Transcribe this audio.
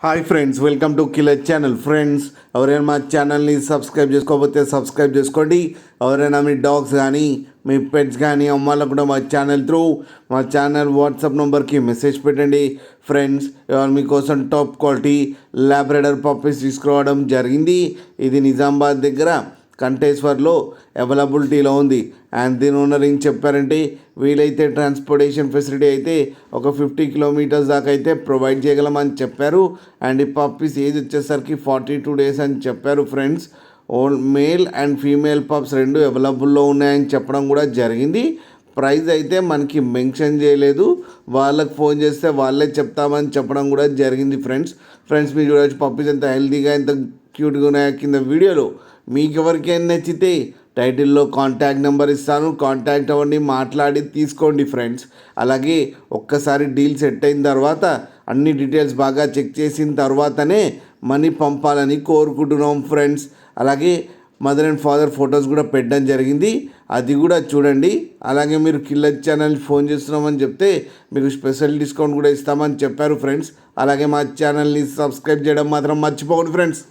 Hi friends, welcome to killer channel. Friends, ఎవరైనా మా ఛానల్ని సబ్స్క్రైబ్ చేసుకోకపోతే సబ్స్క్రైబ్ చేసుకోండి. ఎవరైనా మీ డాగ్స్ కానీ మీ పెట్స్ కానీ అమ్మాలకు కూడా మా ఛానల్ వాట్సాప్ నెంబర్కి మెసేజ్ పెట్టండి. ఫ్రెండ్స్, మీకోసం టాప్ క్వాలిటీ లాబ్రాడర్ పప్పీస్ తీసుకురావడం జరిగింది. ఇది నిజామాబాద్ దగ్గర కంటేశ్వర్లో అవైలబిలిటీలో ఉంది. అండ్ దీని ఓనర్ ఏం చెప్పారంటే, వీలైతే ట్రాన్స్పోర్టేషన్ ఫెసిలిటీ అయితే ఒక 50 కిలోమీటర్స్ దాకా అయితే ప్రొవైడ్ చేయగలమని చెప్పారు. అండ్ ఈ పప్పీస్ ఏజ్ వచ్చేసరికి 42 డేస్ అని చెప్పారు. Friends, male and female pups రెండు అవైలబుల్లో ఉన్నాయని చెప్పడం కూడా జరిగింది. ప్రైస్ అయితే మనకి మెన్షన్ చేయలేదు, వాళ్ళకి ఫోన్ చేస్తే వాళ్ళే చెప్తామని చెప్పడం కూడా జరిగింది. ఫ్రెండ్స్ మీరు చూడవచ్చు పప్పీస్ ఎంత హెల్తీగా ఎంత క్యూట్గా ఉన్నాయో. కింద వీడియోలో మీకు ఎవరికైనా నచ్చితే టైటిల్లో కాంటాక్ట్ నెంబర్ ఇస్తాను, కాంటాక్ట్ అవ్వండి, మాట్లాడి తీసుకోండి. ఫ్రెండ్స్, అలాగే ఒక్కసారి డీల్ సెట్ అయిన తర్వాత అన్ని డీటెయిల్స్ బాగా చెక్ చేసిన తర్వాతనే మనీ పంపాలని కోరుకుంటున్నాం. ఫ్రెండ్స్, అలాగే మదర్ అండ్ ఫాదర్ ఫొటోస్ కూడా పెట్టడం జరిగింది, అది కూడా చూడండి. అలాగే మీరు కిల్లర్ ఛానల్ ఫోన్ చేస్తున్నామని చెప్తే మీకు స్పెషల్ డిస్కౌంట్ కూడా ఇస్తామని చెప్పారు. ఫ్రెండ్స్, అలాగే మా ఛానల్ని సబ్స్క్రైబ్ చేయడం మాత్రం మర్చిపోకండి. ఫ్రెండ్స్.